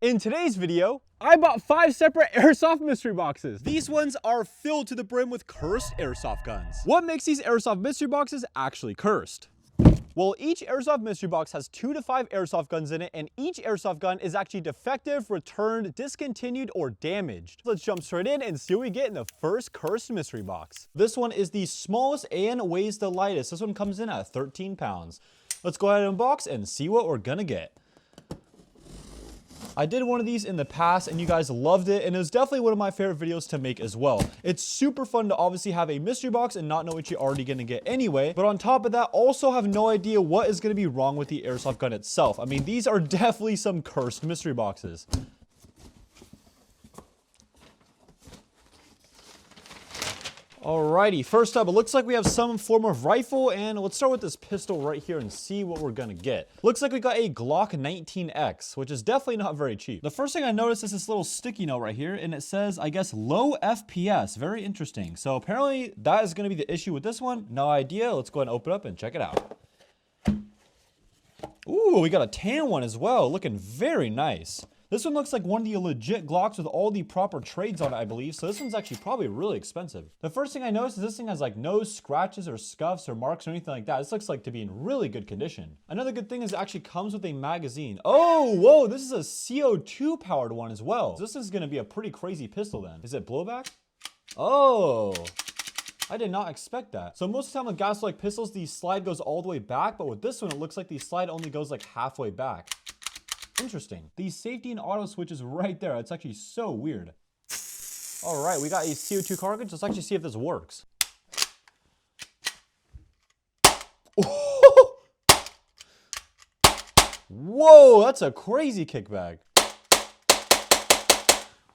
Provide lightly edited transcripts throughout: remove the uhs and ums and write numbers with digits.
In today's video, I bought 5 separate Airsoft mystery boxes. These ones are filled to the brim with cursed Airsoft guns. What makes these Airsoft mystery boxes actually cursed? Well, each Airsoft mystery box has 2 to 5 Airsoft guns in it, and each Airsoft gun is actually defective, returned, discontinued, or damaged. Let's jump straight in and see what we get in the first cursed mystery box. This one is the smallest and weighs the lightest. This one comes in at 13 pounds. Let's go ahead and unbox and see what we're gonna get. I did one of these in the past and you guys loved it, and it was definitely one of my favorite videos to make as well. It's super fun to obviously have a mystery box and not know what you're already going to get anyway, but on top of that, also have no idea what is going to be wrong with the Airsoft gun itself. I mean, these are definitely some cursed mystery boxes. Alrighty, first up, it looks like we have some form of rifle, and let's start with this pistol right here and see what we're gonna get. Looks like we got a Glock 19X, which is definitely not very cheap. The first thing I noticed is this little sticky note right here, and it says, I guess, low FPS. Very interesting. So apparently that is gonna be the issue with this one. No idea. Let's go ahead and open it up and check it out. Ooh, we got a tan one as well, looking very nice. This one looks like one of the legit Glocks with all the proper trades on it, I believe. So this one's actually probably really expensive. The first thing I noticed is this thing has like no scratches or scuffs or marks or anything like that. This looks like to be in really good condition. Another good thing is it actually comes with a magazine. Oh, whoa, this is a CO2 powered one as well. So this is gonna be a pretty crazy pistol then. Is it blowback? Oh, I did not expect that. So most of the time with gas-like pistols, the slide goes all the way back, but with this one, it looks like the slide only goes like halfway back. Interesting. These safety and auto switches right there. It's actually so weird. All right, we got a CO2 cartridge. Let's actually see if this works. Whoa, that's a crazy kickback.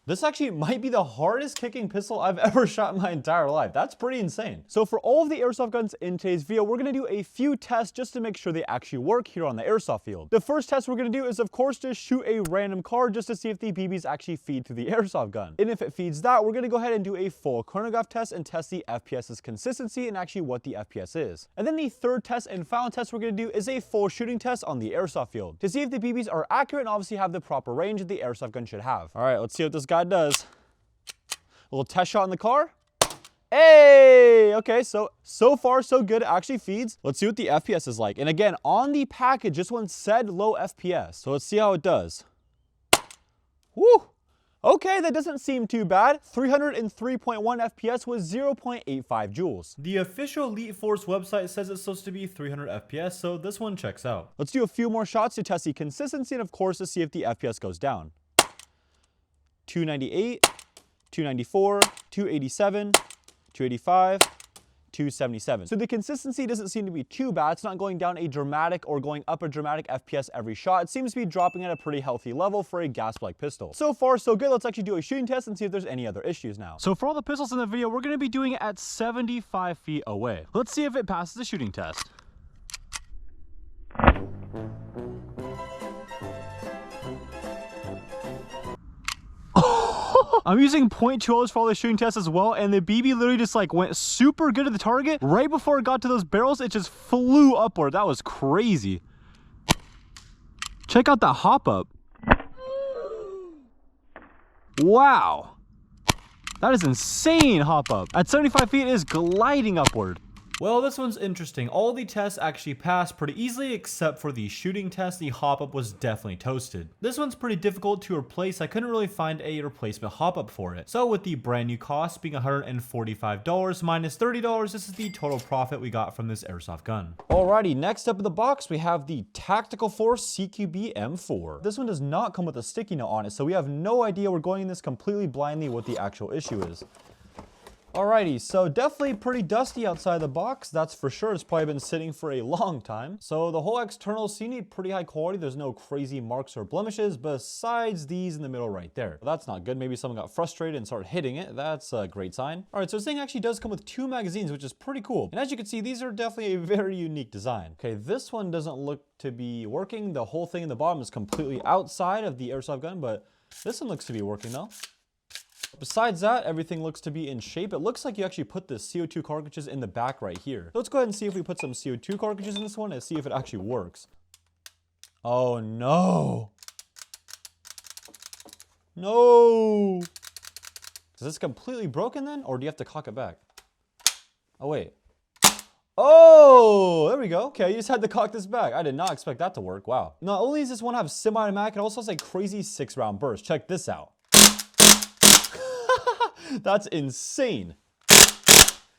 This actually might be the hardest kicking pistol I've ever shot in my entire life. That's pretty insane. So for all of the Airsoft guns in today's video, we're gonna do a few tests just to make sure they actually work here on the Airsoft field. The first test we're gonna do is, of course, just shoot a random card just to see if the BBs actually feed through the Airsoft gun. And if it feeds that, we're gonna go ahead and do a full chronograph test and test the FPS's consistency and actually what the FPS is. And then the third test and final test we're gonna do is a full shooting test on the Airsoft field to see if the BBs are accurate and obviously have the proper range that the Airsoft gun should have. All right, let's see what this guy does. A little test shot in the car. Hey, okay, so far so good. It actually feeds. Let's see what the FPS is like. And again, on the package, this one said low FPS. So let's see how it does. Woo. Okay, that doesn't seem too bad. 303.1 FPS with 0.85 joules. The official Elite Force website says it's supposed to be 300 FPS, so this one checks out. Let's do a few more shots to test the consistency and of course to see if the FPS goes down. 298, 294, 287, 285, 277. So the consistency doesn't seem to be too bad. It's not going down a dramatic or going up a dramatic FPS every shot. It seems to be dropping at a pretty healthy level for a gas-like pistol. So far, so good. Let's actually do a shooting test and see if there's any other issues now. So for all the pistols in the video, we're going to be doing it at 75 feet away. Let's see if it passes the shooting test. I'm using .2 for all the shooting tests as well, and the BB literally just like went super good at the target. Right before it got to those barrels, it just flew upward. That was crazy. Check out that hop up. Wow. That is insane hop up. At 75 feet, it is gliding upward. Well, this one's interesting. All the tests actually passed pretty easily except for the shooting test. The hop-up was definitely toasted. This one's pretty difficult to replace. I couldn't really find a replacement hop-up for it. So with the brand new cost being $145 minus $30, this is the total profit we got from this Airsoft gun. Alrighty, next up in the box, we have the Tactical Force CQB M4. This one does not come with a sticky note on it, so we have no idea. We're going in this completely blindly what the actual issue is. Alrighty, so definitely pretty dusty outside the box, that's for sure. It's probably been sitting for a long time. So the whole externals seem to be pretty high quality. There's no crazy marks or blemishes besides these in the middle right there. Well, that's not good. Maybe someone got frustrated and started hitting it. That's a great sign. Alright, so this thing actually does come with 2 magazines, which is pretty cool. And as you can see, these are definitely a very unique design. Okay, this one doesn't look to be working. The whole thing in the bottom is completely outside of the Airsoft gun, but this one looks to be working though. Besides that, everything looks to be in shape. It looks like you actually put the CO2 cartridges in the back right here. Let's go ahead and see if we put some CO2 cartridges in this one and see if it actually works. Oh no. No. Is this completely broken then? Or do you have to cock it back? Oh, wait. Oh, there we go. Okay, you just had to cock this back. I did not expect that to work. Wow. Not only does this one have semi-automatic, it also has a crazy 6-round burst. Check this out. That's insane.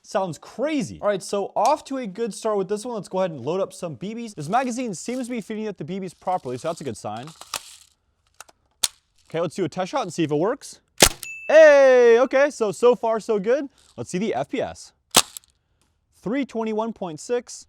Sounds crazy. All right, so off to a good start with this one. Let's go ahead and load up some BBs. This magazine seems to be feeding up the BBs properly, so that's a good sign. Okay, let's do a test shot and see if it works. Hey, okay, so far so good. Let's see the FPS. 321.6.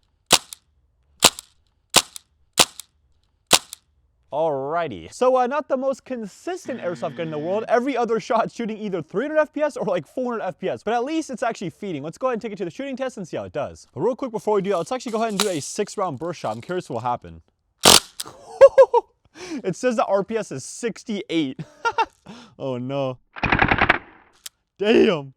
Alrighty. So not the most consistent airsoft gun in the world. Every other shot shooting either 300 FPS or like 400 FPS. But at least it's actually feeding. Let's go ahead and take it to the shooting test and see how it does. But real quick before we do that, let's actually go ahead and do a 6-round burst shot. I'm curious what will happen. It says the RPS is 68. Oh no. Damn.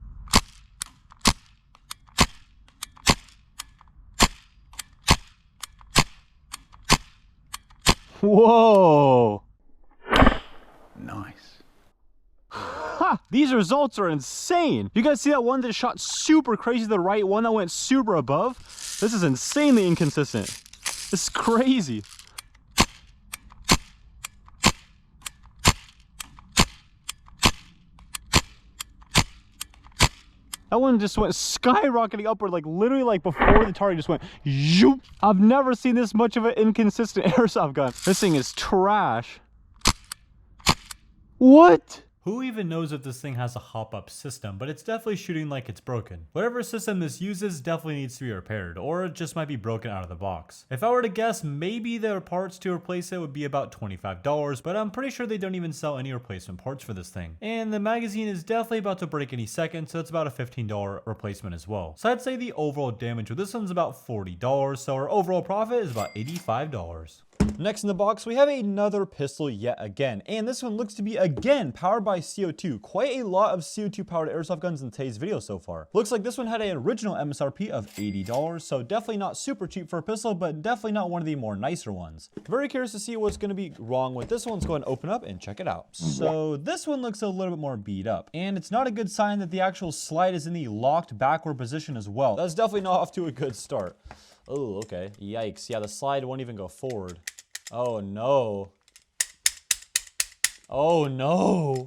Whoa. Nice. Ha! These results are insane. You guys see that one that shot super crazy to the right, one that went super above? This is insanely inconsistent. This is crazy. That one just went skyrocketing upward, like literally like before the target just went zoop. I've never seen this much of an inconsistent airsoft gun. This thing is trash. What? Who even knows if this thing has a hop-up system, but it's definitely shooting like it's broken. Whatever system this uses definitely needs to be repaired, or it just might be broken out of the box. If I were to guess, maybe the parts to replace it would be about $25, but I'm pretty sure they don't even sell any replacement parts for this thing. And the magazine is definitely about to break any second, so it's about a $15 replacement as well. So I'd say the overall damage with this one's about $40, so our overall profit is about $85. Next in the box, we have another pistol yet again, and this one looks to be again powered by CO2. Quite a lot of CO2 powered airsoft guns in today's video so far. Looks like this one had an original MSRP of $80, so definitely not super cheap for a pistol, but definitely not one of the more nicer ones. Very curious to see what's going to be wrong with this one. Let's go ahead and open up and check it out. So this one looks a little bit more beat up, and it's not a good sign that the actual slide is in the locked backward position as well. That's definitely not off to a good start. Oh, okay. Yikes. Yeah, the slide won't even go forward. Oh no. Oh no.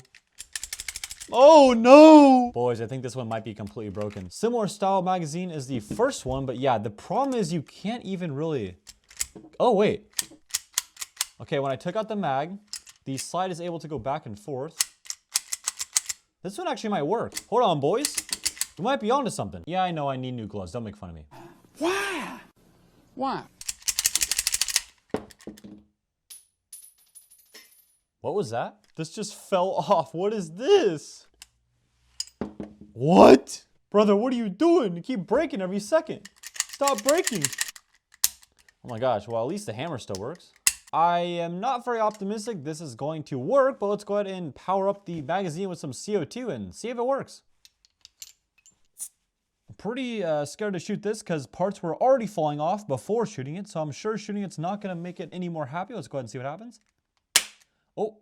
Oh no. Boys, I think this one might be completely broken. Similar style magazine is the first one, but yeah, the problem is you can't even really... Oh, wait. Okay, when I took out the mag, the slide is able to go back and forth. This one actually might work. Hold on, boys. We might be onto something. Yeah, I know I need new gloves. Don't make fun of me. Why? Why? What was that? This just fell off. What is this? What? Brother, what are you doing? You keep breaking every second. Stop breaking. Oh my gosh. Well, at least the hammer still works. I am not very optimistic this is going to work, but let's go ahead and power up the magazine with some CO2 and see if it works. I'm pretty scared to shoot this because parts were already falling off before shooting it, so I'm sure shooting it's not going to make it any more happy. Let's go ahead and see what happens. Oh.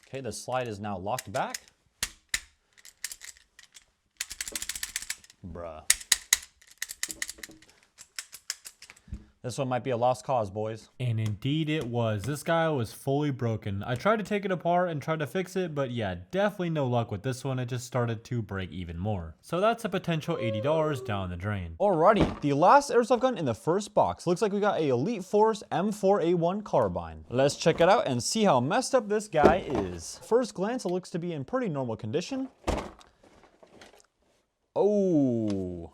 Okay, the slide is now locked back. Bruh. This one might be a lost cause, boys. And indeed it was. This guy was fully broken. I tried to take it apart and tried to fix it, but yeah, definitely no luck with this one. It just started to break even more. So that's a potential $80 down the drain. Alrighty, the last airsoft gun in the first box. Looks like we got a Elite Force M4A1 carbine. Let's check it out and see how messed up this guy is. First glance, it looks to be in pretty normal condition. Oh,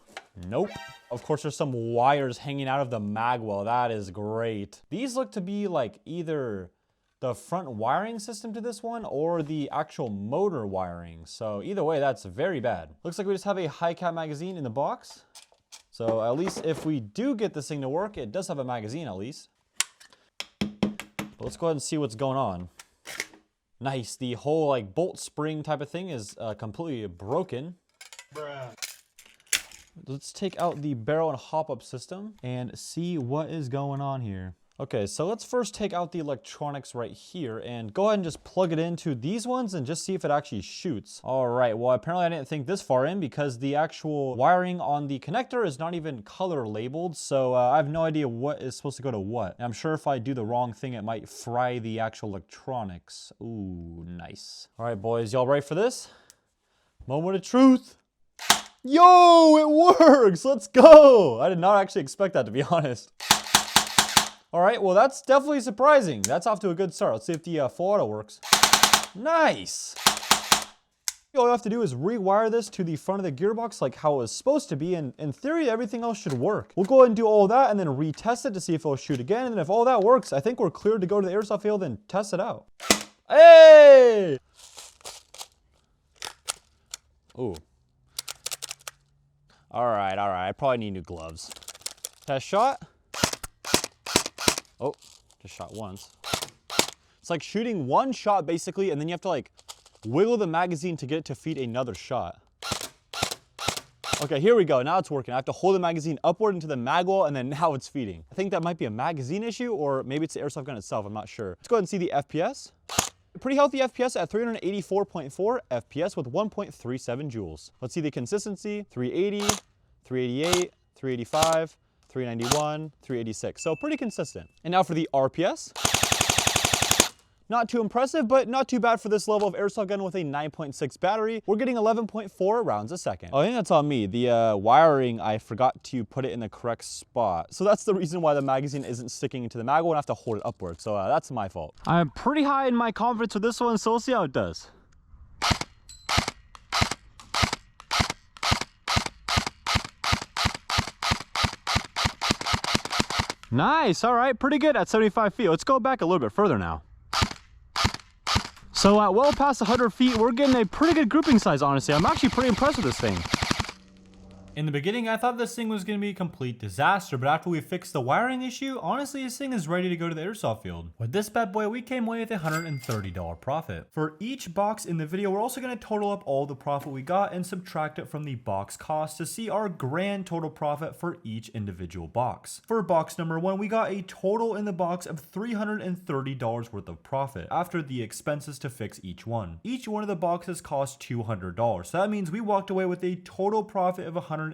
nope. Of course, there's some wires hanging out of the mag well. That is great. These look to be like either the front wiring system to this one or the actual motor wiring. So either way, that's very bad. Looks like we just have a high cap magazine in the box. So at least if we do get this thing to work, it does have a magazine at least. But let's go ahead and see what's going on. Nice. The whole like bolt spring type of thing is completely broken. Bruh. Let's take out the barrel and hop-up system and see what is going on here. Okay, so let's first take out the electronics right here and go ahead and just plug it into these ones and just see if it actually shoots. All right, well, apparently I didn't think this far in because the actual wiring on the connector is not even color labeled, so I have no idea what is supposed to go to what. And I'm sure if I do the wrong thing, it might fry the actual electronics. Ooh, nice. All right, boys, y'all ready for this? Moment of truth. Yo, it works! Let's go! I did not actually expect that, to be honest. All right, well, that's definitely surprising. That's off to a good start. Let's see if the full auto works. Nice. All you have to do is rewire this to the front of the gearbox like how it was supposed to be, and in theory, everything else should work. We'll go ahead and do all that and then retest it to see if it'll shoot again, and then if all that works, I think we're cleared to go to the airsoft field and test it out. Hey! Ooh. All right, I probably need new gloves. Test shot. Oh, just shot once. It's like shooting one shot basically, and then you have to like wiggle the magazine to get it to feed another shot. Okay, here we go. Now it's working. I have to hold the magazine upward into the mag wall, and then now it's feeding. I think that might be a magazine issue, or maybe it's the airsoft gun itself. I'm not sure. Let's go ahead and see the FPS. Pretty healthy FPS at 384.4 FPS with 1.37 joules. Let's see the consistency. 380, 388, 385. 391, 386, so pretty consistent. And now for the RPS. Not too impressive, but not too bad for this level of airsoft gun with a 9.6 battery. We're getting 11.4 rounds a second. Oh, I think that's on me. The wiring, I forgot to put it in the correct spot. So that's the reason why the magazine isn't sticking into the mag and I have to hold it upward. So that's my fault. I'm pretty high in my confidence with this one, so we'll see how it does. Nice, all right, pretty good at 75 feet. Let's go back a little bit further now. So at well past 100 feet, we're getting a pretty good grouping size, honestly. I'm actually pretty impressed with this thing. In the beginning, I thought this thing was going to be a complete disaster, but after we fixed the wiring issue, honestly, this thing is ready to go to the airsoft field. With this bad boy, we came away with a $130 profit. For each box in the video, we're also going to total up all the profit we got and subtract it from the box cost to see our grand total profit for each individual box. For box number 1, we got a total in the box of $330 worth of profit after the expenses to fix each one. Each one of the boxes cost $200, so that means we walked away with a total profit of $130.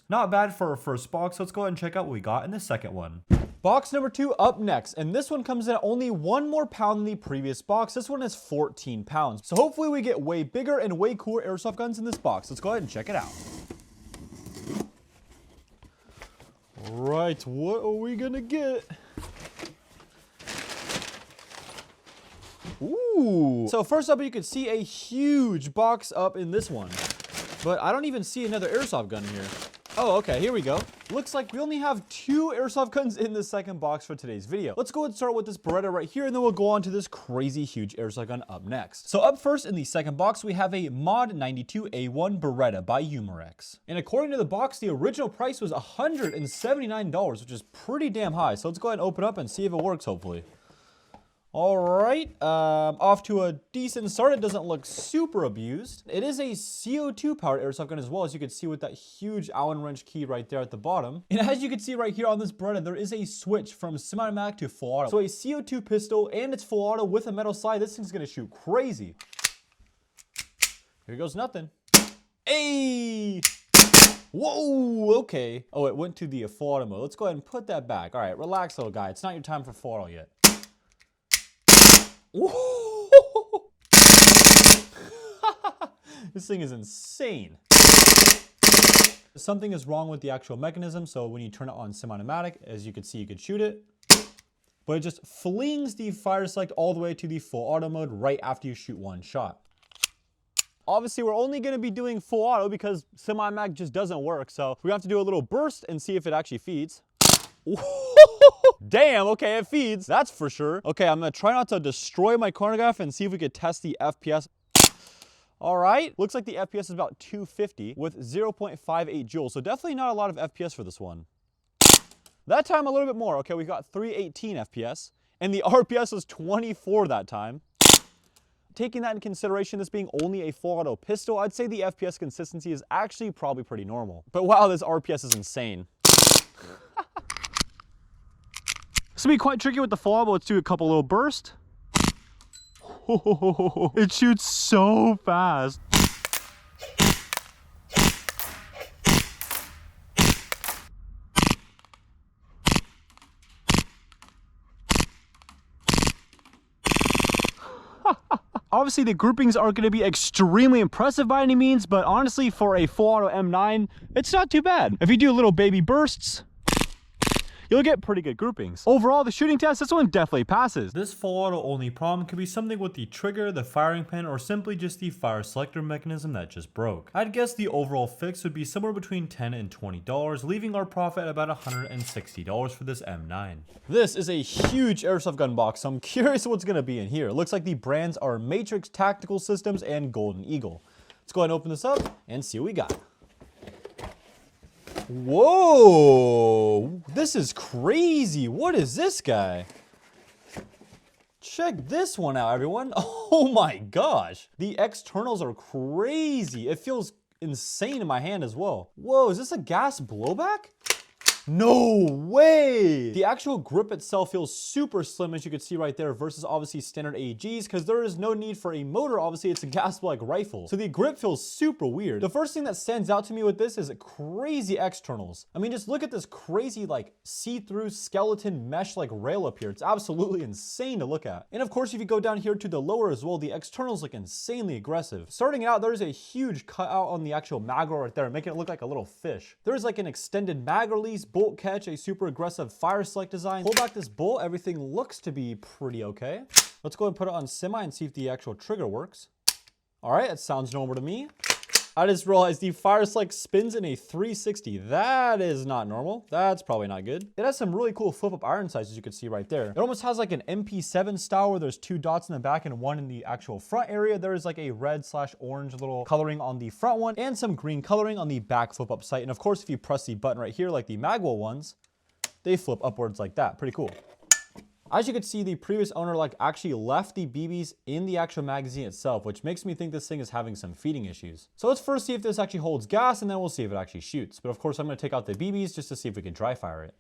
Not bad for our first box. Let's go ahead and check out what we got in the second one. Box number 2 up next, and this one comes in at only 1 more pound than the previous box. This one is 14 pounds. So hopefully we get way bigger and way cooler airsoft guns in this box. Let's go ahead and check it out. All right, what are we gonna get? Ooh. So first up, you can see a huge box up in this one. But I don't even see another airsoft gun here. Oh, okay, here we go. Looks like we only have 2 airsoft guns in the second box for today's video. Let's go and start with this Beretta right here, and then we'll go on to this crazy huge airsoft gun up next. So up first in the second box, we have a Mod 92A1 Beretta by Umarex. And according to the box, the original price was $179, which is pretty damn high. So let's go ahead and open up and see if it works, hopefully. All right, off to a decent start. It doesn't look super abused. It is a CO2 powered airsoft gun as well, as you can see with that huge Allen wrench key right there at the bottom. And as you can see right here on this Beretta, there is a switch from semi-automatic to full auto. So a CO2 pistol and it's full auto with a metal slide. This thing's gonna shoot crazy. Here goes nothing. Hey! Whoa, okay. Oh, it went to the full auto mode. Let's go ahead and put that back. All right, relax, little guy. It's not your time for full auto yet. This thing is insane. Something is wrong with the actual mechanism, so when you turn it on semi-automatic, as you can see, you could shoot it, but it just flings the fire select all the way to the full auto mode right after you shoot one shot. Obviously, we're only going to be doing full auto because semi-automatic just doesn't work, so we have to do a little burst and see if it actually feeds. Damn, okay, it feeds. That's for sure. Okay, I'm gonna try not to destroy my chronograph and see if we could test the FPS. All right, looks like the FPS is about 250 with 0.58 joules, so definitely not a lot of FPS for this one. That time a little bit more. Okay, we got 318 FPS, and the RPS was 24 that time. Taking that in consideration, this being only a full auto pistol, I'd say the FPS consistency is actually probably pretty normal. But wow, this RPS is insane. This will be quite tricky with the fall, but let's do a couple little bursts. It shoots so fast. Obviously, the groupings aren't going to be extremely impressive by any means, but honestly, for a full auto M9, it's not too bad. If you do little baby bursts, you'll get pretty good groupings. Overall, the shooting test, this one definitely passes. This full auto only problem could be something with the trigger, the firing pin, or simply just the fire selector mechanism that just broke. I'd guess the overall fix would be somewhere between $10 and $20, leaving our profit at about $160 for this M9. This is a huge airsoft gun box, so I'm curious what's gonna be in here. It looks like the brands are Matrix Tactical Systems and Golden Eagle. Let's go ahead and open this up and see what we got. Whoa, this is crazy. What is this guy? Check this one out, everyone. Oh my gosh. The externals are crazy. It feels insane in my hand as well. Whoa, is this a gas blowback? No way! The actual grip itself feels super slim, as you can see right there, versus obviously standard AEGs, because there is no need for a motor. Obviously, it's a gas-like rifle. So the grip feels super weird. The first thing that stands out to me with this is crazy externals. I mean, just look at this crazy, like, see-through skeleton mesh-like rail up here. It's absolutely insane to look at. And of course, if you go down here to the lower as well, the externals look insanely aggressive. Starting out, there's a huge cutout on the actual mag roll right there, making it look like a little fish. There's like an extended mag release, bolt catch, a super aggressive fire select design. Pull back this bolt, everything looks to be pretty okay. Let's go ahead and put it on semi and see if the actual trigger works. All right, that sounds normal to me. I just realized the fire select spins in a 360. That is not normal. That's probably not good. It has some really cool flip up iron sights, as you can see right there. It almost has like an MP7 style where there's 2 dots in the back and 1 in the actual front area. There is like a red/orange little coloring on the front one and some green coloring on the back flip up sight. And of course, if you press the button right here, like the Magwell ones, they flip upwards like that. Pretty cool. As you can see, the previous owner actually left the BBs in the actual magazine itself, which makes me think this thing is having some feeding issues. So let's first see if this actually holds gas, and then we'll see if it actually shoots. But of course, I'm going to take out the BBs just to see if we can dry fire it.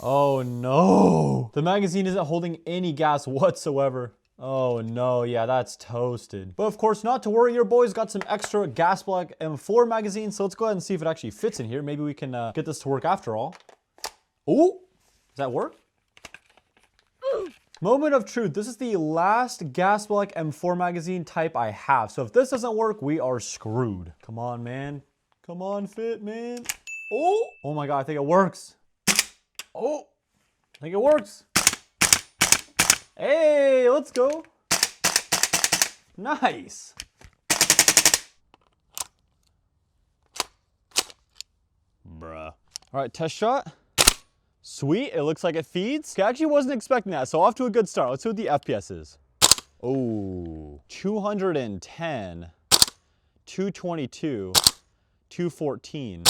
Oh no! The magazine isn't holding any gas whatsoever. Oh no, yeah, that's toasted. But of course, not to worry, your boy's got some extra gas block M4 magazine, so let's go ahead and see if it actually fits in here. Maybe we can get this to work after all. Oh, does that work? Moment of truth. This is the last gas block M4 magazine type I have. So if this doesn't work, we are screwed. Come on, man. Come on, fit, man. Oh, oh my God, I think it works. Oh, I think it works. Hey, let's go. Nice. Bruh. All right, test shot. Sweet, it looks like it feeds. Okay, I actually wasn't expecting that, so off to a good start. Let's see what the FPS is. Oh, 210, 222, 214,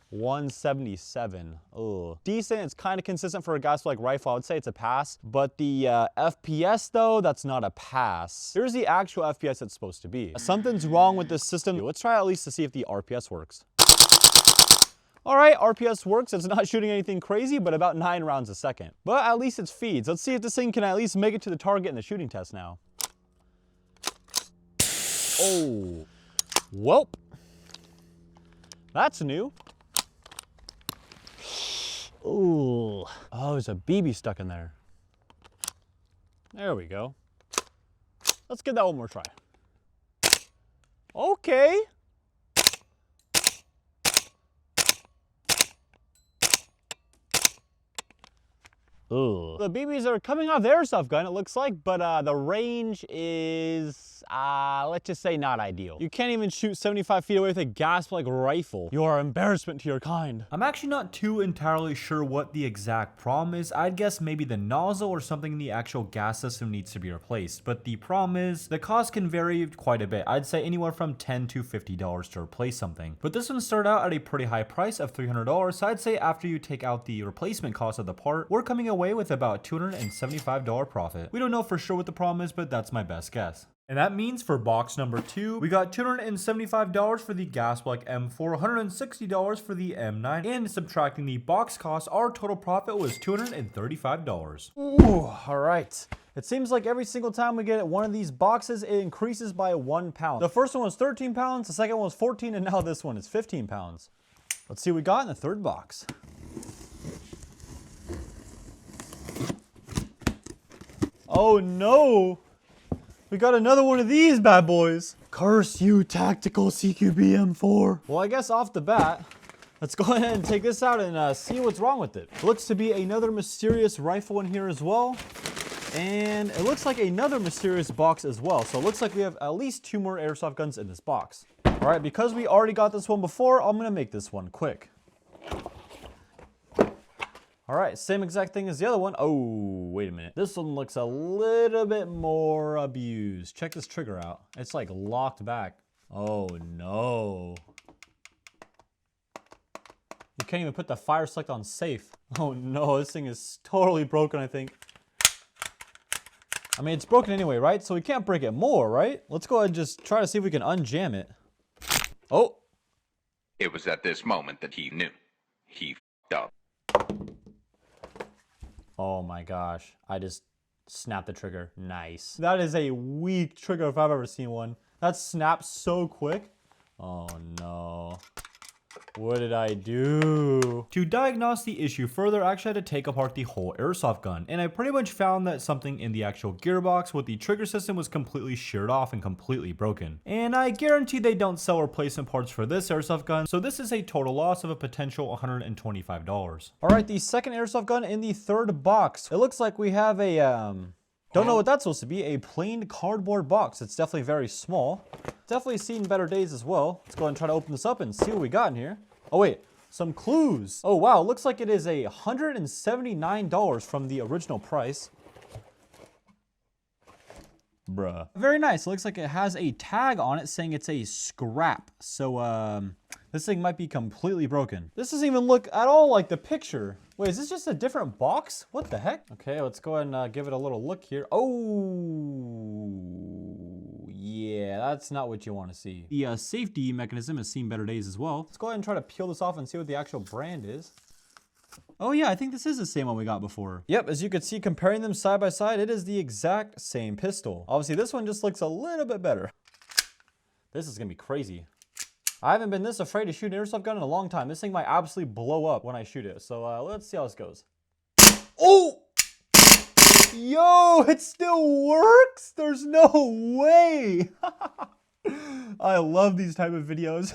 177. Oh, decent. It's kind of consistent for a gas-like rifle. I would say it's a pass, but the FPS though, that's not a pass. Here's the actual FPS it's supposed to be. Something's wrong with this system. Let's try at least to see if the RPS works. All right, RPS works. It's not shooting anything crazy, but about 9 rounds a second. But at least it feeds. Let's see if this thing can at least make it to the target in the shooting test now. Oh, welp. That's new. Ooh. Oh, there's a BB stuck in there. There we go. Let's give that one more try. Okay. Ooh. The BBs are coming off the airsoft gun, it looks like, but the range is, let's just say not ideal. You can't even shoot 75 feet away with a gas-like rifle. You are an embarrassment to your kind. I'm actually not too entirely sure what the exact problem is. I'd guess maybe the nozzle or something in the actual gas system needs to be replaced. But the problem is, the cost can vary quite a bit. I'd say anywhere from $10 to $50 to replace something. But this one started out at a pretty high price of $300, so I'd say after you take out the replacement cost of the part, we're coming away with about $275 profit. We don't know for sure what the problem is, but that's my best guess. And that means for box number 2, we got $275 for the Gasblack M4, $160 for the M9, and subtracting the box cost, our total profit was $235. Ooh, all right. It seems like every single time we get one of these boxes, it increases by 1 pound. The first one was 13 pounds, the second one was 14, and now this one is 15 pounds. Let's see what we got in the third box. Oh no! We got another one of these bad boys. Curse you, tactical CQB M4. Well, I guess off the bat, let's go ahead and take this out and see what's wrong with it. Looks to be another mysterious rifle in here as well. And it looks like another mysterious box as well. So it looks like we have at least 2 more airsoft guns in this box. All right, because we already got this one before, I'm gonna make this one quick. All right, same exact thing as the other one. Oh, wait a minute. This one looks a little bit more abused. Check this trigger out. It's like locked back. Oh no. You can't even put the fire select on safe. Oh no, this thing is totally broken, I think. I mean, it's broken anyway, right? So we can't break it more, right? Let's go ahead and just try to see if we can unjam it. Oh. It was at this moment that he knew. He f***ed up. Oh my gosh, I just snapped the trigger. Nice. That is a weak trigger if I've ever seen one. That snaps so quick. Oh no. What did I do? To diagnose the issue further, I actually had to take apart the whole airsoft gun, and I pretty much found that something in the actual gearbox with the trigger system was completely sheared off and completely broken. And I guarantee they don't sell replacement parts for this airsoft gun, so this is a total loss of a potential $125. All right, the second airsoft gun in the third box. It looks like we have a, don't know what that's supposed to be, a plain cardboard box. It's definitely very small. Definitely seen better days as well. Let's go ahead and try to open this up and see what we got in here. Oh wait, some clues. Oh wow, looks like it is $179 from the original price. Bruh. Very nice. It looks like it has a tag on it saying it's a scrap. So this thing might be completely broken. This doesn't even look at all like the picture. Wait, is this just a different box? What the heck? Okay, let's go ahead and give it a little look here. Oh, yeah, that's not what you want to see. The safety mechanism has seen better days as well. Let's go ahead and try to peel this off and see what the actual brand is. Oh yeah, I think this is the same one we got before. Yep, as you can see, comparing them side by side, it is the exact same pistol. Obviously, this one just looks a little bit better. This is gonna be crazy. I haven't been this afraid to shoot an airsoft gun in a long time. This thing might absolutely blow up when I shoot it. So let's see how this goes. Oh! Yo, it still works? There's no way! I love these type of videos.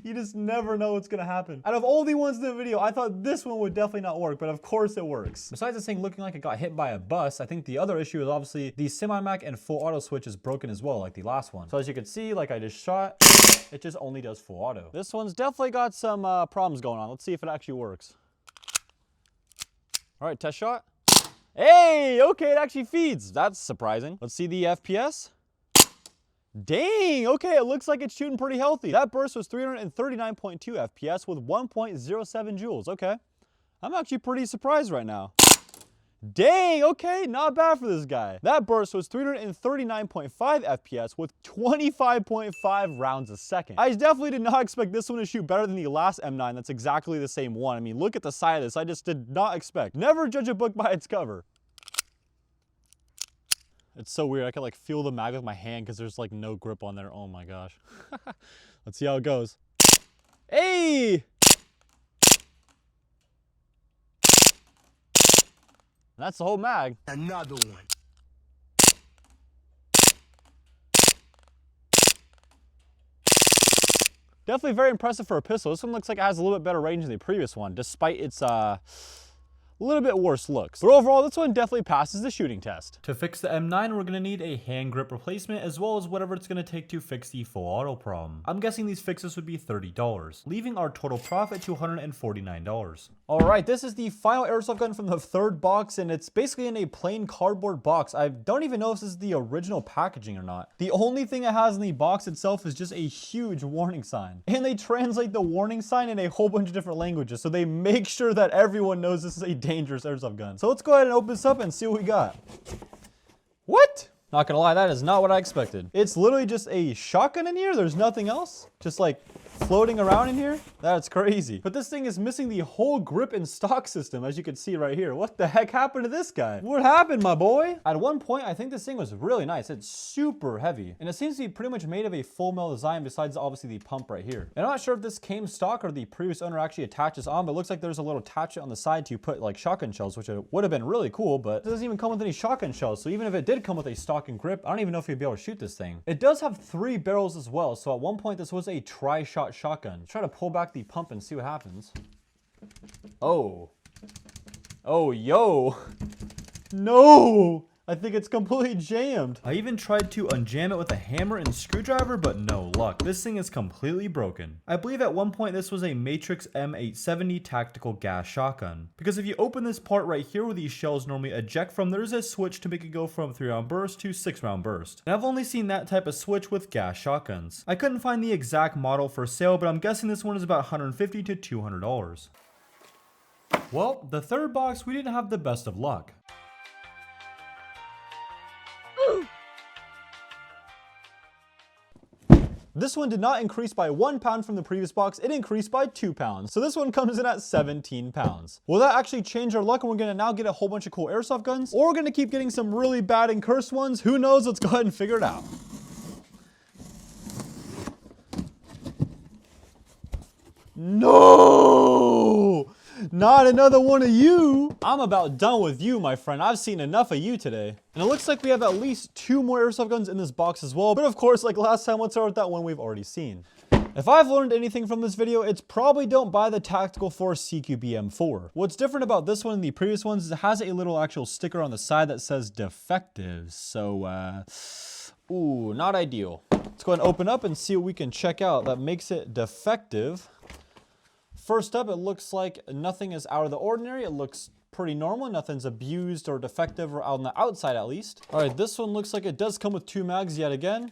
You just never know what's gonna happen. Out of all the ones in the video, I thought this one would definitely not work, but of course it works. Besides this thing looking like it got hit by a bus, I think the other issue is obviously the semi-mac and full auto switch is broken as well, like the last one. So as you can see, like I just shot, it just only does full auto. This one's definitely got some problems going on. Let's see if it actually works. All right, test shot. Hey, okay, it actually feeds. That's surprising. Let's see the FPS. Dang, okay, it looks like it's shooting pretty healthy. That burst was 339.2 FPS with 1.07 joules. Okay, I'm actually pretty surprised right now. Dang, okay, not bad for this guy. That burst was 339.5 FPS with 25.5 rounds a second. I definitely did not expect this one to shoot better than the last M9 that's exactly the same one. I mean, look at the side of this. I just did not expect. Never judge a book by its cover. It's so weird. I can like feel the mag with my hand because there's like no grip on there. Oh my gosh. Let's see how it goes. Hey! That's the whole mag. Another one. Definitely very impressive for a pistol. This one looks like it has a little bit better range than the previous one, despite its a little bit worse looks. But overall, this one definitely passes the shooting test. To fix the M9, we're gonna need a hand grip replacement as well as whatever it's gonna take to fix the full auto problem. I'm guessing these fixes would be $30, leaving our total profit to $149. All right, this is the final airsoft gun from the third box, and it's basically in a plain cardboard box. I don't even know if this is the original packaging or not. The only thing it has in the box itself is just a huge warning sign. And they translate the warning sign in a whole bunch of different languages, so they make sure that everyone knows this is a dangerous airsoft gun. So let's go ahead and open this up and see what we got. What? Not gonna lie, that is not what I expected. It's literally just a shotgun in here. There's nothing else. Just like floating around in here. That's crazy. But this thing is missing the whole grip and stock system, as you can see right here. What the heck happened to this guy? What happened, my boy? At one point, I think this thing was really nice. It's super heavy. And it seems to be pretty much made of a full metal design besides obviously the pump right here. And I'm not sure if this came stock or the previous owner actually attached this on, but it looks like there's a little attachment on the side to put like shotgun shells, which would have been really cool, but it doesn't even come with any shotgun shells. So even if it did come with a stock and grip, I don't even know if you'd be able to shoot this thing. It does have 3 barrels as well. So at one point, this was a tri-shot shotgun. Let's try to pull back the pump and see what happens. Oh, yo. No, I think it's completely jammed. I even tried to unjam it with a hammer and screwdriver, but no luck. This thing is completely broken. I believe at one point this was a Matrix M870 tactical gas shotgun. Because if you open this part right here where these shells normally eject from, there's a switch to make it go from 3-round burst to 6-round burst. And I've only seen that type of switch with gas shotguns. I couldn't find the exact model for sale, but I'm guessing this one is about $150 to $200. Well, the third box, we didn't have the best of luck. This one did not increase by 1 pound from the previous box, it increased by 2 pounds. So this one comes in at 17 pounds. Will that actually change our luck and we're gonna now get a whole bunch of cool airsoft guns? Or we're gonna keep getting some really bad and cursed ones? Who knows? Let's go ahead and figure it out. No! Not another one of you. I'm about done with you, my friend. I've seen enough of you today. And it looks like we have at least 2 more airsoft guns in this box as well. But of course, like last time, let's start with that one we've already seen. If I've learned anything from this video, it's probably don't buy the Tactical Force CQB-M4. What's different about this one and the previous ones is it has a little actual sticker on the side that says defective. So, ooh, not ideal. Let's go ahead and open up and see what we can check out that makes it defective. First up, it looks like nothing is out of the ordinary. It looks pretty normal. Nothing's abused or defective or out on the outside at least. All right, this one looks like it does come with 2 mags yet again.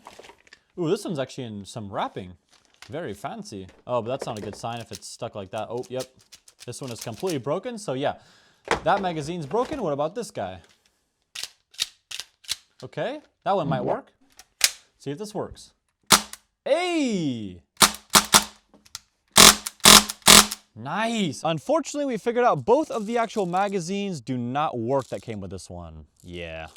Ooh, this one's actually in some wrapping. Very fancy. Oh, but that's not a good sign if it's stuck like that. Oh, yep. This one is completely broken. So yeah, that magazine's broken. What about this guy? Okay, that one might work. See if this works. Hey! Nice. Unfortunately, we figured out both of the actual magazines do not work that came with this one. Yeah.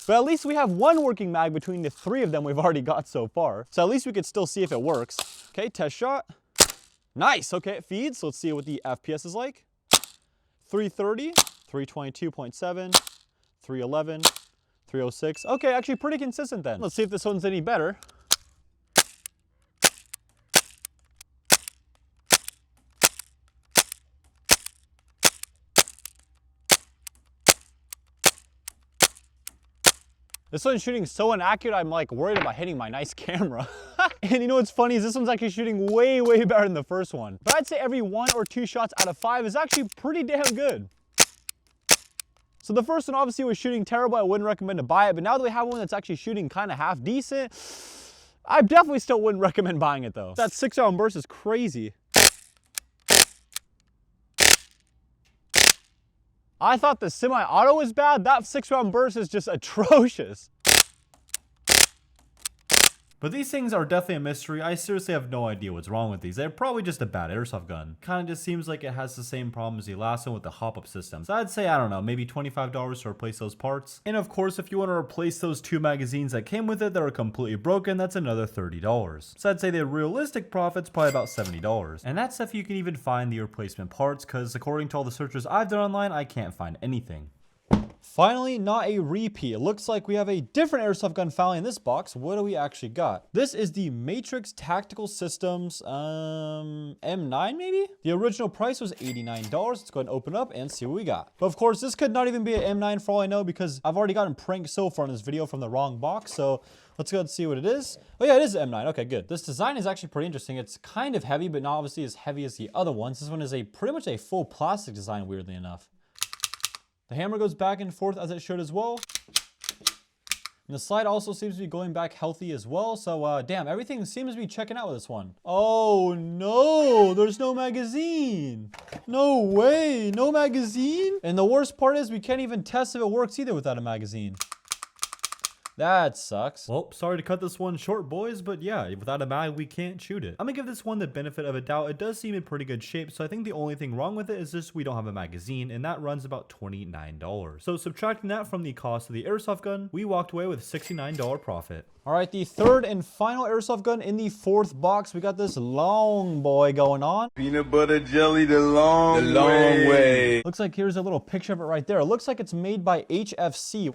But at least we have 1 working mag between the 3 of them we've already got so far. So at least we could still see if it works. Okay, test shot. Nice. Okay, it feeds. So let's see what the FPS is like. 330, 322.7, 311, 306. Okay, actually pretty consistent then. Let's see if this one's any better. This one's shooting so inaccurate, I'm like worried about hitting my nice camera. And you know what's funny is this one's actually shooting way, way better than the first one. But I'd say every 1 or 2 shots out of 5 is actually pretty damn good. So the first one obviously was shooting terrible. I wouldn't recommend to buy it. But now that we have one that's actually shooting kind of half decent, I definitely still wouldn't recommend buying it though. That 6-round burst is crazy. I thought the semi-auto was bad. That 6-round burst is just atrocious. But these things are definitely a mystery. I seriously have no idea what's wrong with these. They're probably just a bad airsoft gun. Kind of just seems like it has the same problem as the last one with the hop-up system. So I'd say, I don't know, maybe $25 to replace those parts. And of course, if you want to replace those 2 magazines that came with it that are completely broken, that's another $30. So I'd say the realistic profit's probably about $70. And that's if you can even find the replacement parts, because according to all the searches I've done online, I can't find anything. Finally, not a repeat. It looks like we have a different airsoft gun finally in this box. What do we actually got? This is the Matrix Tactical Systems M9 maybe? The original price was $89. Let's go ahead and open up and see what we got. But of course, this could not even be an M9 for all I know because I've already gotten pranked so far in this video from the wrong box. So let's go ahead and see what it is. Oh yeah, it is an M9. Okay, good. This design is actually pretty interesting. It's kind of heavy, but not obviously as heavy as the other ones. This one is pretty much a full plastic design, weirdly enough. The hammer goes back and forth as it should as well. And the slide also seems to be going back healthy as well. So damn, everything seems to be checking out with this one. Oh no, there's no magazine. No way, no magazine? And the worst part is we can't even test if it works either without a magazine. That sucks. Well, sorry to cut this one short, boys, but yeah, without a mag, we can't shoot it. I'm gonna give this one the benefit of a doubt. It does seem in pretty good shape, so I think the only thing wrong with it is just we don't have a magazine, and that runs about $29. So subtracting that from the cost of the airsoft gun, we walked away with $69 profit. All right, the third and final airsoft gun in the fourth box. We got this long boy going on. Peanut butter jelly the long way. Looks like here's a little picture of it right there. It looks like it's made by HFC.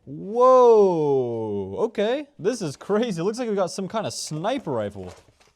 Whoa, okay. This is crazy. It looks like we got some kind of sniper rifle.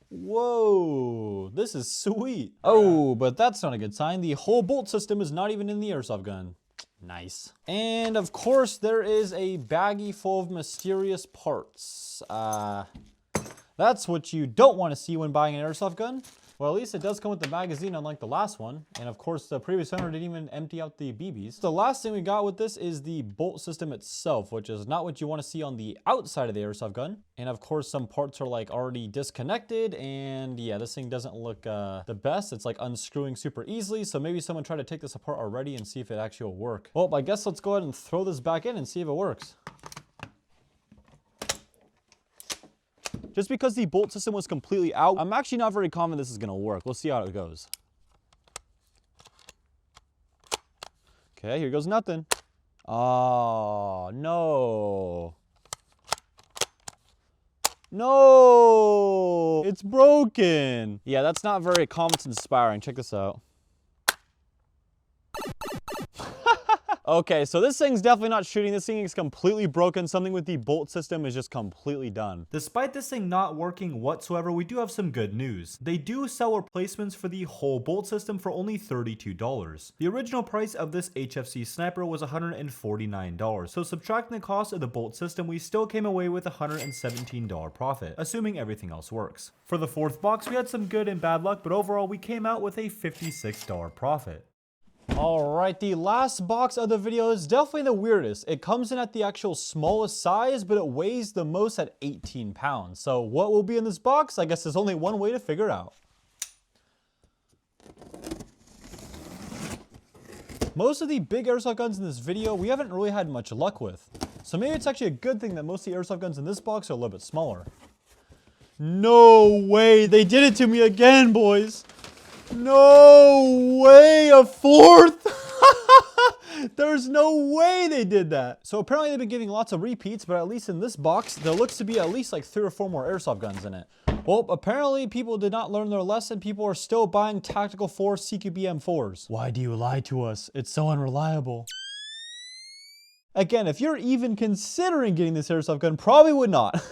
Whoa, this is sweet. Oh, but that's not a good sign. The whole bolt system is not even in the airsoft gun. Nice. And of course, there is a baggie full of mysterious parts. That's what you don't want to see when buying an airsoft gun. Well, at least it does come with the magazine, unlike the last one. And of course, the previous owner didn't even empty out the BBs. The last thing we got with this is the bolt system itself, which is not what you want to see on the outside of the airsoft gun. And of course, some parts are like already disconnected. And yeah, this thing doesn't look the best. It's like unscrewing super easily. So maybe someone tried to take this apart already and see if it actually will work. Well, I guess let's go ahead and throw this back in and see if it works. Just because the bolt system was completely out, I'm actually not very confident this is gonna work. We'll see how it goes. Okay, here goes nothing. Oh, no. No, it's broken. Yeah, that's not very confidence inspiring. Check this out. Okay, so this thing's definitely not shooting. This thing is completely broken. Something with the bolt system is just completely done. Despite this thing not working whatsoever, we do have some good news. They do sell replacements for the whole bolt system for only $32. The original price of this HFC sniper was $149, so subtracting the cost of the bolt system, we still came away with $117 profit, assuming everything else works. For the fourth box, we had some good and bad luck, but overall we came out with a $56 profit. All right, the last box of the video is definitely the weirdest. It comes in at the actual smallest size, but it weighs the most at 18 pounds. So what will be in this box? I guess there's only one way to figure out. Most of the big airsoft guns in this video, we haven't really had much luck with. So maybe it's actually a good thing that most of the airsoft guns in this box are a little bit smaller. No way, they did it to me again, boys. No way, a fourth? There's no way they did that. So apparently they've been getting lots of repeats, but at least in this box, there looks to be at least like 3 or 4 more airsoft guns in it. Well, apparently people did not learn their lesson. People are still buying Tactical Force CQB M4s. Why do you lie to us? It's so unreliable. Again, if you're even considering getting this airsoft gun, probably would not.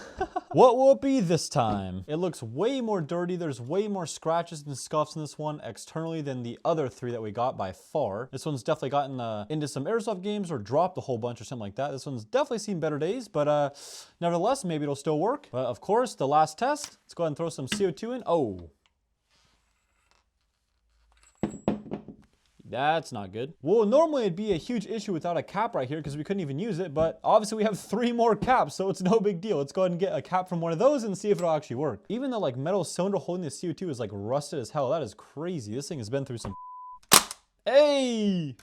What will it be this time? It looks way more dirty. There's way more scratches and scuffs in this one externally than the other 3 that we got by far. This one's definitely gotten into some airsoft games or dropped a whole bunch or something like that. This one's definitely seen better days, but nevertheless, maybe it'll still work. But of course, the last test. Let's go ahead and throw some CO2 in. Oh. That's not good. Well, normally it'd be a huge issue without a cap right here because we couldn't even use it, but obviously we have 3 more caps, so it's no big deal. Let's go ahead and get a cap from one of those and see if it'll actually work. Even the like metal cylinder holding the CO2 is like rusted as hell. That is crazy. This thing has been through some. Hey!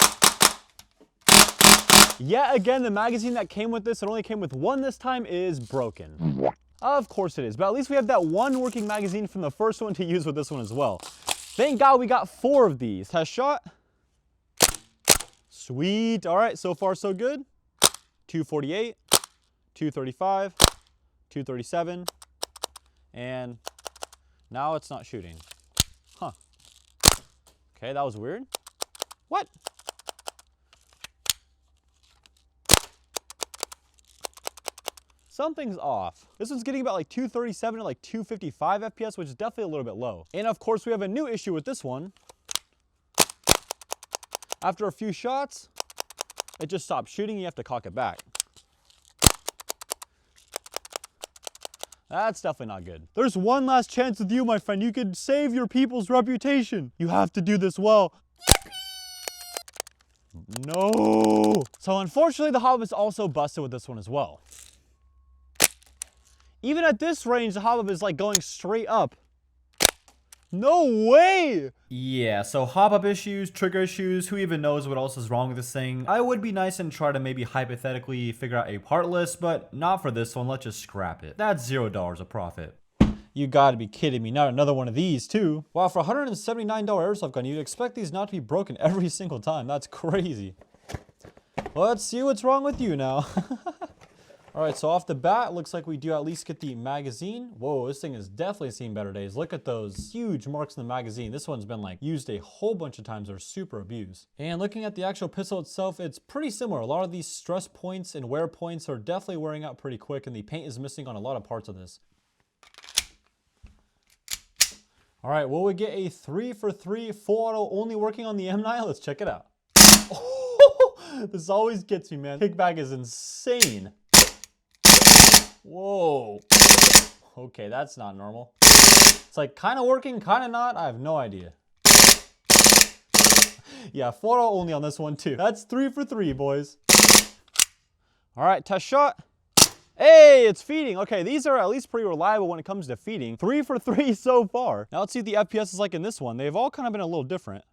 Yet again, the magazine that came with this, it only came with 1 this time, is broken. Of course it is, but at least we have that 1 working magazine from the first one to use with this one as well. Thank God we got 4 of these. Test shot. Sweet. All right, so far so good. 248, 235, 237, and now it's not shooting. Huh. Okay, that was weird. What? Something's off. This one's getting about like 237 to like 255 FPS, which is definitely a little bit low. And of course, we have a new issue with this one. After a few shots, it just stops shooting. You have to cock it back. That's definitely not good. There's one last chance with you, my friend. You could save your people's reputation. You have to do this well. No. So unfortunately, the hop is also busted with this one as well. Even at this range, the hop is like going straight up. No way! Yeah, so hop-up issues, trigger issues, who even knows what else is wrong with this thing. I would be nice and try to maybe hypothetically figure out a part list, but not for this one. Let's just scrap it. That's $0 a profit. You gotta be kidding me. Not another one of these, too. Wow, for a $179 airsoft gun, you'd expect these not to be broken every single time. That's crazy. Let's see what's wrong with you now. Alright, so off the bat, looks like we do at least get the magazine. Whoa, this thing has definitely seen better days. Look at those huge marks in the magazine. This one's been like used a whole bunch of times or super abused. And looking at the actual pistol itself, it's pretty similar. A lot of these stress points and wear points are definitely wearing out pretty quick, and the paint is missing on a lot of parts of this. All right, will we get a 3 for 3 full auto only working on the M9? Let's check it out. Oh, this always gets me, man. Kickback is insane. Whoa. Okay, that's not normal. It's like kind of working, kind of not. I have no idea. Yeah, full auto only on this one too. That's 3 for 3, boys. All right, test shot. Hey, it's feeding. Okay, these are at least pretty reliable when it comes to feeding. 3 for 3 so far. Now let's see what the FPS is like in this one. They've all kind of been a little different.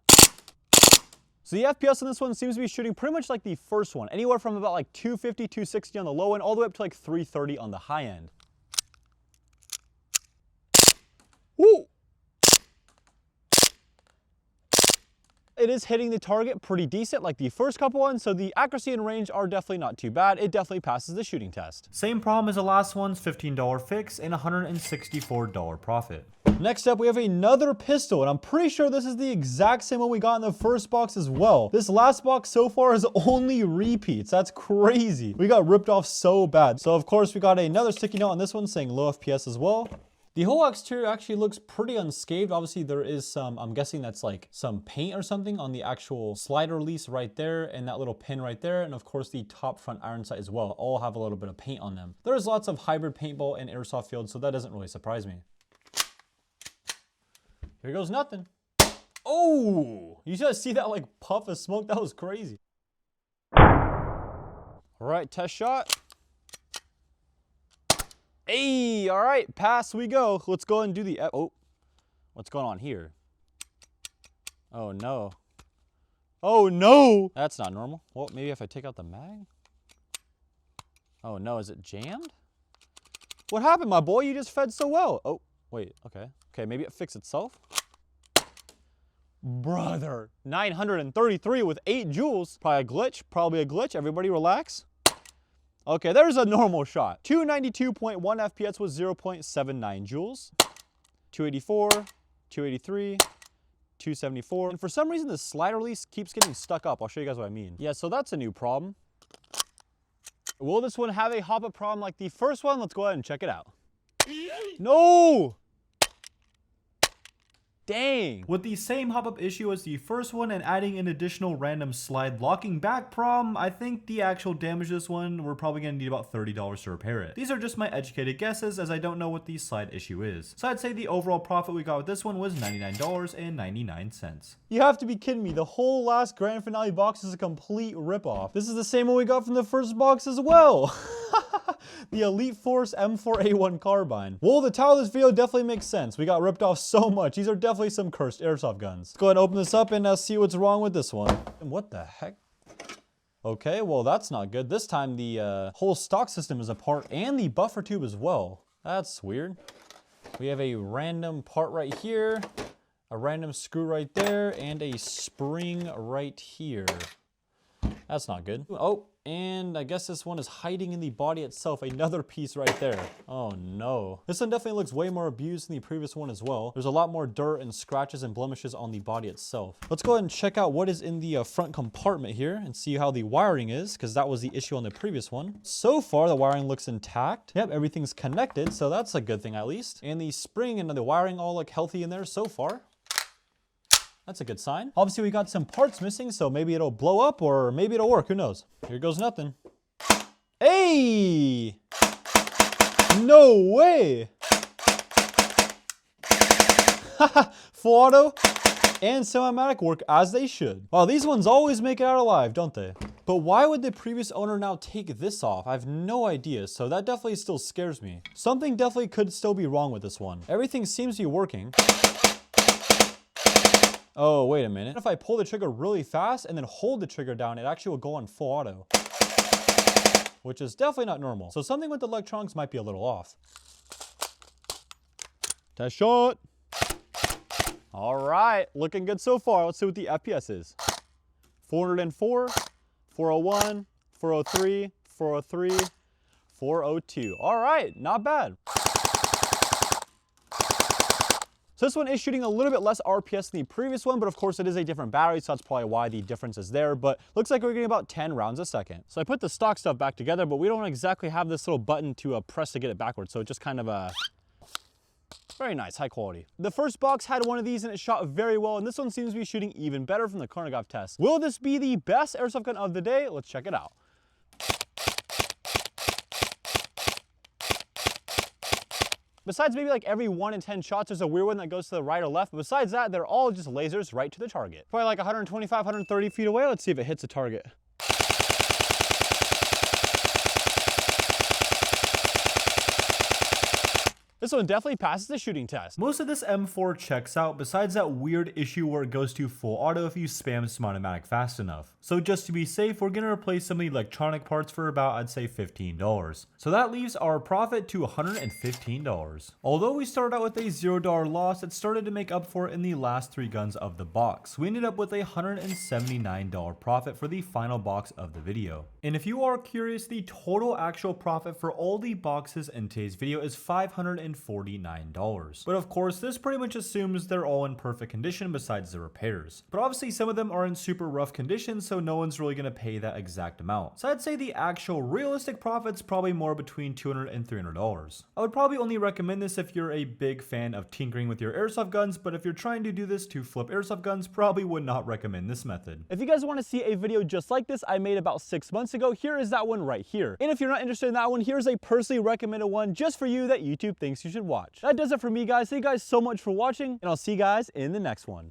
So the FPS on this one seems to be shooting pretty much like the first one. Anywhere from about like 250, 260 on the low end, all the way up to like 330 on the high end. Woo! It is hitting the target pretty decent like the first couple ones, so the accuracy and range are definitely not too bad. It definitely passes the shooting test. Same problem as the last one's $15 fix and $164 profit. Next up, we have another pistol, and I'm pretty sure this is the exact same one we got in the first box as well. This last box so far is only repeats. That's crazy. We got ripped off so bad. So of course, we got another sticky note on this one saying low FPS as well. The whole exterior actually looks pretty unscathed. Obviously, there is some, I'm guessing that's like some paint or something on the actual slider release right there, and that little pin right there, and of course the top front iron sight as well, all have a little bit of paint on them. There's lots of hybrid paintball and airsoft fields, so that doesn't really surprise me. Here goes nothing. Oh, you just see that like puff of smoke? That was crazy. All right, test shot. Hey, all right, pass we go. Let's go ahead and do the, oh, what's going on here? Oh no. Oh no. That's not normal. Well, maybe if I take out the mag? Oh no, is it jammed? What happened, my boy? You just fed so well. Oh, wait, okay. Okay, maybe it fixed itself. Brother, 933 with 8 joules. Probably a glitch, probably a glitch. Everybody relax. Okay, there's a normal shot. 292.1 FPS with 0.79 joules. 284, 283, 274. And for some reason, the slider release keeps getting stuck up. I'll show you guys what I mean. Yeah, so that's a new problem. Will this one have a hop-up problem like the first one? Let's go ahead and check it out. No! Dang. With the same hop-up issue as the first one and adding an additional random slide locking back problem, I think the actual damage to this one, we're probably going to need about $30 to repair it. These are just my educated guesses as I don't know what the slide issue is. So I'd say the overall profit we got with this one was $99.99. You have to be kidding me. The whole last grand finale box is a complete ripoff. This is the same one we got from the first box as well. The Elite Force M4A1 carbine. Well, the title of this video definitely makes sense. We got ripped off so much. These are definitely some cursed airsoft guns. Let's go ahead and open this up and see what's wrong with this one. And what the heck? Okay, well, that's not good. This time the whole stock system is apart and the buffer tube as well. That's weird. We have a random part right here, a random screw right there, and a spring right here. That's not good. Oh, and I guess this one is hiding in the body itself. Another piece right there. Oh no. This one definitely looks way more abused than the previous one as well. There's a lot more dirt and scratches and blemishes on the body itself. Let's go ahead and check out what is in the front compartment here and see how the wiring is, because that was the issue on the previous one. So far, the wiring looks intact. Yep, everything's connected, so that's a good thing at least. And the spring and the wiring all look healthy in there so far. That's a good sign. Obviously, we got some parts missing, so maybe it'll blow up or maybe it'll work. Who knows? Here goes nothing. Hey! No way! Full auto and semi-automatic work as they should. Wow, these ones always make it out alive, don't they? But why would the previous owner now take this off? I have no idea, so that definitely still scares me. Something definitely could still be wrong with this one. Everything seems to be working. Oh, wait a minute. If I pull the trigger really fast and then hold the trigger down, it actually will go on full auto, which is definitely not normal. So something with the electronics might be a little off. Test shot. All right, looking good so far. Let's see what the FPS is. 404, 401, 403, 403, 402. All right, not bad. So this one is shooting a little bit less RPS than the previous one, but of course it is a different battery, so that's probably why the difference is there, but looks like we're getting about 10 rounds a second. So I put the stock stuff back together, but we don't exactly have this little button to press to get it backwards, so it just kind of very nice, high quality. The first box had one of these and it shot very well, and this one seems to be shooting even better from the Karnagov test. Will this be the best airsoft gun of the day? Let's check it out. Besides maybe like every 1 in 10 shots, there's a weird one that goes to the right or left. But besides that, they're all just lasers right to the target. Probably like 125, 130 feet away. Let's see if it hits the target. This one definitely passes the shooting test. Most of this M4 checks out, besides that weird issue where it goes to full auto if you spam Smartomatic fast enough. So just to be safe, we're gonna replace some of the electronic parts for about, I'd say, $15. So that leaves our profit to $115. Although we started out with a $0 loss, it started to make up for it in the last 3 guns of the box. We ended up with a $179 profit for the final box of the video. And if you are curious, the total actual profit for all the boxes in today's video is $549. But of course, this pretty much assumes they're all in perfect condition besides the repairs. But obviously some of them are in super rough condition, so no one's really going to pay that exact amount. So I'd say the actual realistic profit's probably more between $200 and $300. I would probably only recommend this if you're a big fan of tinkering with your airsoft guns, but if you're trying to do this to flip airsoft guns, probably would not recommend this method. If you guys want to see a video just like this I made about 6 months ago, here is that one right here. And if you're not interested in that one, here's a personally recommended one just for you that YouTube thinks you should watch. That does it for me, guys. Thank you guys so much for watching, and I'll see you guys in the next one.